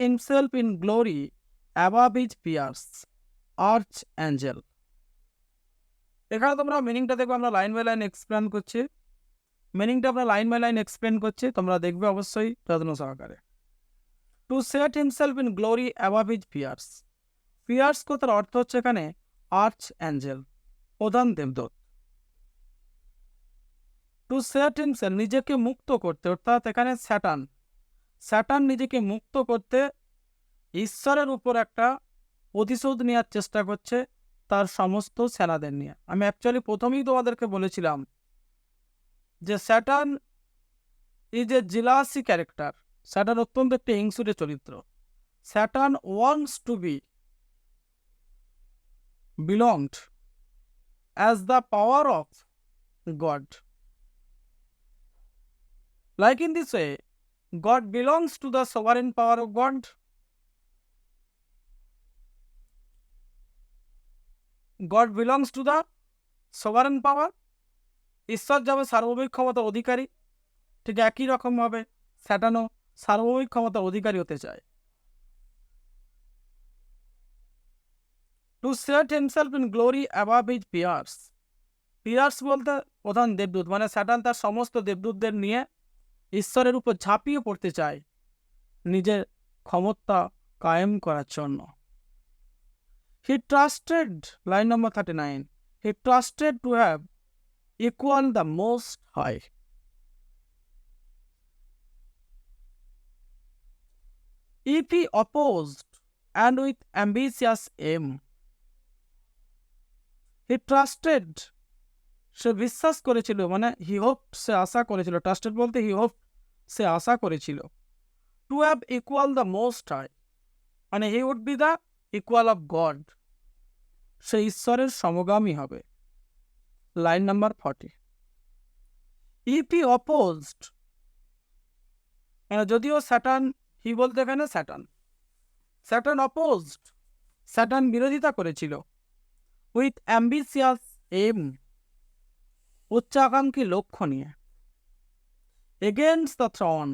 himself in glory above his peers, archangel. এখানে তোমরা মিনিংটা দেখবে, আমরা লাইন বাই লাইন এক্সপ্লেন করছি। মিনিংটা আমরা লাইন বাই লাইন এক্সপ্লেন করছি, তোমরা দেখবে অবশ্যই যত্ন সহকারে। To set himself in glory above his peers. Peers কথার অর্থ হচ্ছে এখানে আর্চ অ্যাঞ্জেল, প্রধান দেবদূত। টু সেট হিমসেলফ, নিজেকে মুক্ত করতে, অর্থাৎ এখানে স্যাটান নিজেকে মুক্ত করতে ঈশ্বরের উপর একটা প্রতিশোধ নেওয়ার চেষ্টা করছে তার সমস্ত সেনাদের নিয়ে। আমি অ্যাকচুয়ালি প্রথমেই তোমাদেরকে বলেছিলাম যে Satan is a jealousy character. Satan অত্যন্ত একটি হিংসুটে চরিত্র। Satan wants to be belonged as the power of God. Like in this way, God belongs to the sovereign power of God. God belongs to the sovereign power. ঈশ্বর যেমন সার্বভৌমিক ক্ষমতার অধিকারী, ঠিক একই রকমভাবে স্যাটানও সার্বভৌমিক ক্ষমতার অধিকারী হতে চায়। To set himself in glory above his peers. Peers বলতে প্রধান দেবদূত, মানে স্যাটান তার সমস্ত দেবদূতদের নিয়ে ঈশ্বরের উপর ঝাঁপিয়ে পড়তে চায় নিজের ক্ষমতা কায়েম করার জন্য। He trusted, line number 39, he trusted to have equal the most high. If he opposed and with ambitious aim, he trusted, সে বিশ্বাস করেছিল, মানে হি হোপ, সে আশা করেছিল। ট্রাস্টেড বলতে হি হোপ, সে আশা করেছিল। To have equal the most high, মানে he would be the equal of God, সে ঈশ্বরের সমগামী হবে। Line number 40, if he opposed, যদিও স্যাটান, হি বলতে এখানে স্যাটান অপোজড, স্যাটান বিরোধিতা করেছিল, উইথ অ্যাম্বিশিয়াস এম, উচ্চাকাঙ্ক্ষী লক্ষ্য নিয়ে, এগেনস্ট দ্য থ্রন,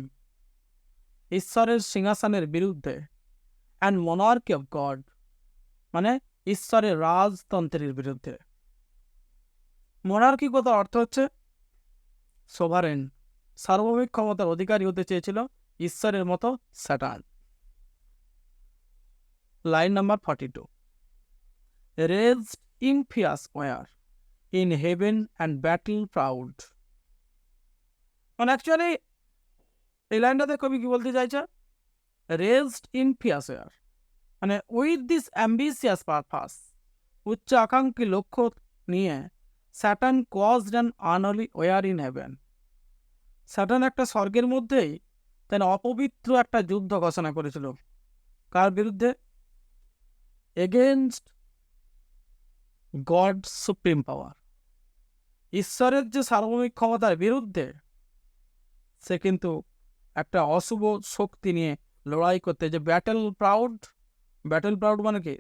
ঈশ্বরের সিংহাসনের বিরুদ্ধে, অ্যান্ড মনার্কি অফ গড, মানে ঈশ্বরের রাজতন্ত্রের বিরুদ্ধে। মনার্কি কথার অর্থ হচ্ছে সোভারেন, সার্বভৌমিক ক্ষমতার অধিকারী হতে চেয়েছিল ঈশ্বরের মতো Satan. Line number 42, raised impious war in heaven and battle proud. মানে অ্যাকচুয়ালি এই লাইনটাতে কবি কি বলতে চাইছে, রেজড ইমপিয়াস ওয়ার, মানে উইথ দিস অ্যাম্বিশিয়াস পারপাস, উচ্চ আকাঙ্ক্ষী লক্ষ্য নিয়ে Satan caused an unholy war in heaven. Satan একটা স্বর্গের মধ্যেই তেন অপবিত্র একটা যুদ্ধ ঘোষণা করেছিল। কার বিরুদ্ধে? এগেনস্ট গড সুপ্রিম পাওয়ার, ঈশ্বরের যে সার্বভৌমিক ক্ষমতার বিরুদ্ধে সে কিন্তু একটা অশুভ শক্তি নিয়ে লড়াই করতে, যে ব্যাটেল প্রাউড মানে কি,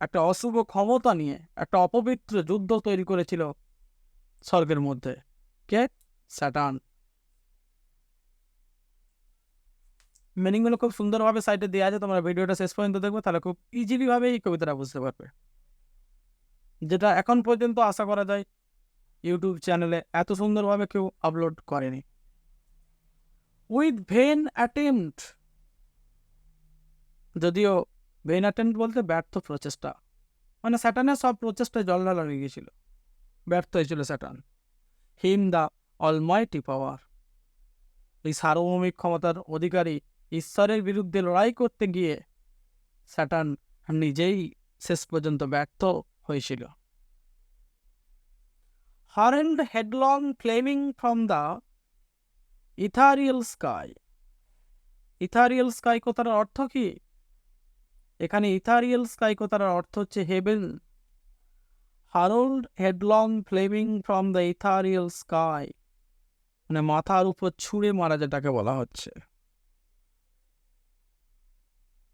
একটা অশুভ ক্ষমতা নিয়ে একটা অপবিত্র যুদ্ধ তৈরি করেছিল স্বর্গের মধ্যে। কে? স্যাটান। মিনিংগুলো খুব সুন্দরভাবে সাইটে দেওয়া আছে, তোমরা ভিডিওটা শেষ পর্যন্ত দেখবে, তাহলে খুব ইজিলি ভাবে এই কবিতাটা বুঝতে পারবে, যেটা এখন পর্যন্ত আশা করা যায় ইউটিউব চ্যানেলে এত সুন্দরভাবে কেউ আপলোড করেনি। উইথ ভেন অ্যাটেম্পট, যদিও ভেন অ্যাটেম্পট বলতে ব্যর্থ প্রচেষ্টা, মানে স্যাটানের সব প্রচেষ্টায় জলঢালা হয়ে গিয়েছিল, ব্যর্থ হয়েছিল স্যাটান। হিম দ্য অলমাইটি পাওয়ার, এই সার্বভৌমিক ক্ষমতার অধিকারী ঈশ্বরের বিরুদ্ধে লড়াই করতে গিয়ে স্যাটান নিজেই শেষ পর্যন্ত ব্যর্থ হয়েছিল। hurled headlong flaming from the ethereal sky. Ethereal sky কথার অর্থ কি? এখানে ইথারিয়াল স্কাই কথার অর্থ হচ্ছে heaven. hurled headlong flaming from the ethereal sky, মানে মাথার উপর ছুঁড়ে মারা, যেটাকে বলা হচ্ছে।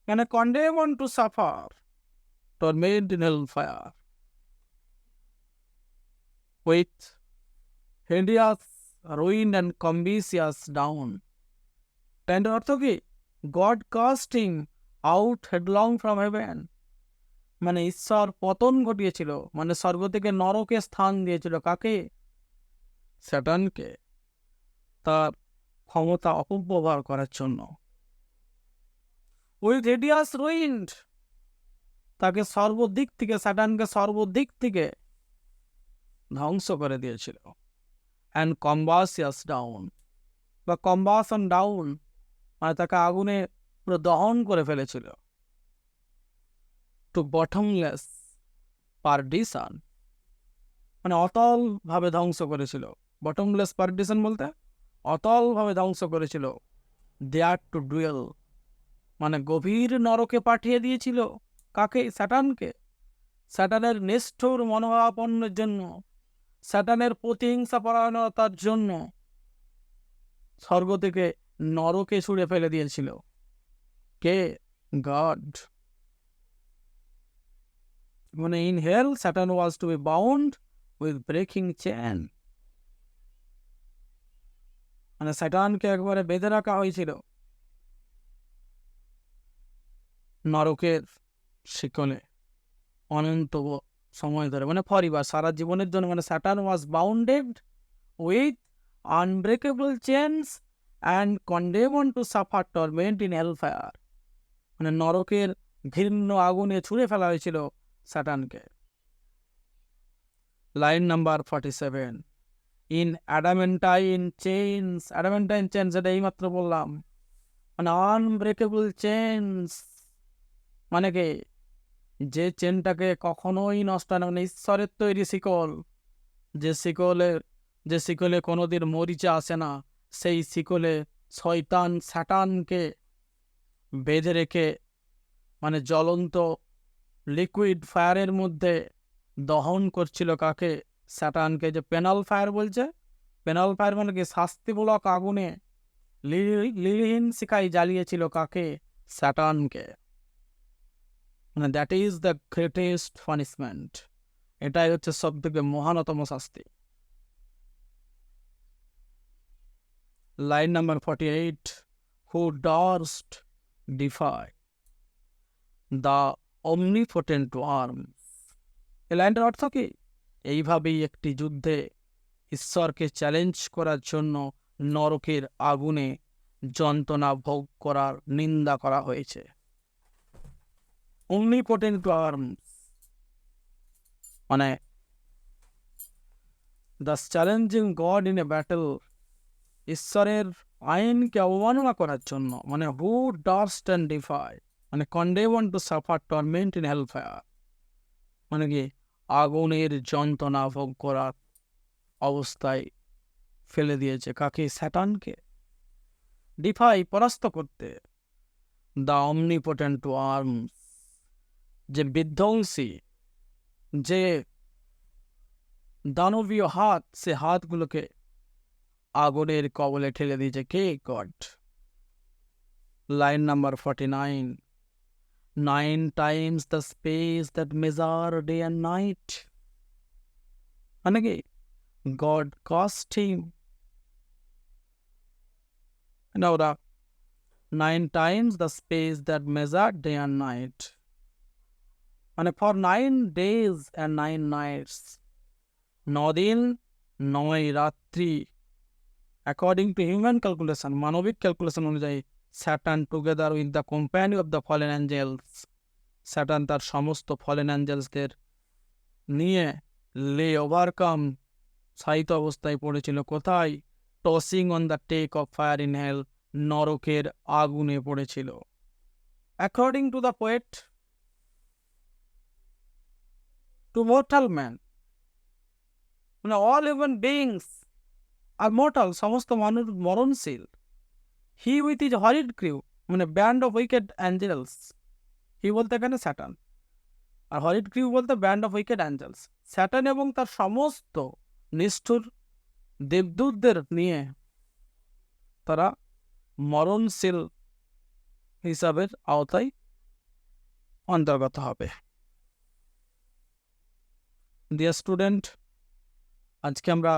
মানে condemned to suffer torment in hellfire with hideous ruin and ambitious down. তার অর্থ কি? God cast him out headlong from heaven, মানে ঈশ্বর পতন ঘটিয়েছিল, মানে স্বর্গ থেকে নরকে স্থান দিয়েছিল কাকে? স্যাটানকে, তার ক্ষমতা অপব্যবহার করার জন্য। উইথ হিডিয়াস রুইন্ড, তাকে সর্বদিক থেকে, স্যাটানকে সর্বদিক থেকে ধ্বংস করে দিয়েছিল। অ্যান্ড কম্বাসিয়াস ডাউন, বা কম্বাসন ডাউন, মানে তাকে আগুনে পুরো দহন করে ফেলেছিল। টু বটমলেস পারডিশন, মানে অতল ভাবে ধ্বংস করেছিল। বটমলেস পারডিশন বলতে অতল ভাবে ধ্বংস করেছিল। দেয়ার টু ডুয়েল, মানে গভীর নরকে পাঠিয়ে দিয়েছিল কাকে? স্যাটানকে। স্যাটানের নিষ্ঠুর মনোভাবাপন্নের জন্য, স্যাটানের প্রতিহিংসা পরায়ণতার জন্য স্বর্গ থেকে নরকে ছুঁড়ে ফেলে দিয়েছিল কে? গড। মানে in hell Satan was to be bound with breaking chain, মানে স্যাটানকে একবারে বেঁধে রাখা হয়েছিল নরকের শিকলে অনন্ত সময় ধরে, মানে ফরিবার সারা জীবনের জন্য। মানে Satan was bounded with unbreakable chains and condemned to suffer torment in hellfire, মানে নরকের ঘৃণ্য আগুনে ছুঁড়ে ফেলা হয়েছিল স্যাটানকে। Line number 47, in adamantine chains, adamantine chains এটা এইমাত্র বললাম, মানে আনব্রেকেবল চেইনস, মানে কি? যে চেনটাকে কখনোই নষ্ট হয় না, মানে ঈশ্বরের তৈরি শিকল, যে শিকলে কোনোদিন মরিচা আসে না, সেই শিকলে শয়তান স্যাটানকে বেঁধে রেখে, মানে জ্বলন্ত লিকুইড ফায়ারের মধ্যে দহন করছিল কাকে? স্যাটানকে। যে পেনাল ফায়ার বলছে, পেনাল ফায়ার মানে কি? শাস্তিমূলক আগুনে লিলিহীন শিখাই জ্বালিয়েছিল কাকে? স্যাটানকে। মানে that is the greatest punishment, এটাই হচ্ছে সব থেকে মহানতম শাস্তি। Line number 48, who durst defy the omnipotent arms. এই লাইনটার অর্থ কি? এইভাবেই একটি যুদ্ধে ঈশ্বরকে চ্যালেঞ্জ করার জন্য নরকের আগুনে যন্ত্রণা ভোগ করার নিন্দা করা হয়েছে। omnipotent arms, মানে thus challenging God in a battle, ঈশ্বরের আইনকে অবমাননা করার জন্য, মানে who durst and defy, মানে condemned to suffer torment in hellfire, মানে কি? আগুনের যন্ত্রণা ভোগ করার অবস্থায় ফেলে দিয়েছে কাকে? স্যাটানকে। ডিফাই, পরাস্ত করতে। দ্য অমনিপোটেন্ট আর্মস, যে বিধ্বংসী, যে দানবীয় হাত, সে হাতগুলোকে আগুনের কবলে ঠেলে দিয়েছে কে? God. Line number 49, 9 times the space that measure day and night, মানে কি? God caused him, now the 9 times the space that measure day and night, মানে for 9 days and 9 nights, 9 দিন 9 রাত্রি, অ্যাকর্ডিং টু হিউম্যান ক্যালকুলেশন, মানবিক calculation অনুযায়ী, Satan together with the company of the fallen angels, Satan তার সমস্ত fallen অ্যাঞ্জেলসদের নিয়ে লে overcome, সাহিত্য অবস্থায় পড়েছিল কোথায়? Tossing on the take of fire in hell, নরকের আগুনে পড়েছিল। According to the poet, to mortal man, মানে all human beings are mortal, সমস্ত মানুষ মরণশীল। He with his horrid crew, মানে band of wicked angels, he বলতে এখানে স্যাটান, আর হরিড ক্রিউ বলতে band of wicked angels. Satan এবং তার সমস্ত নিষ্ঠুর দেবদূতদের নিয়ে তারা মরণশীল হিসাবের আওতায় অন্তর্গত হবে। ডিয়ার স্টুডেন্ট, আজকে আমরা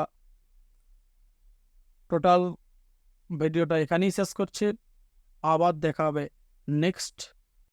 টোটাল ভিডিওটা এখানেই শেষ করছি। আবার দেখা হবে নেক্সট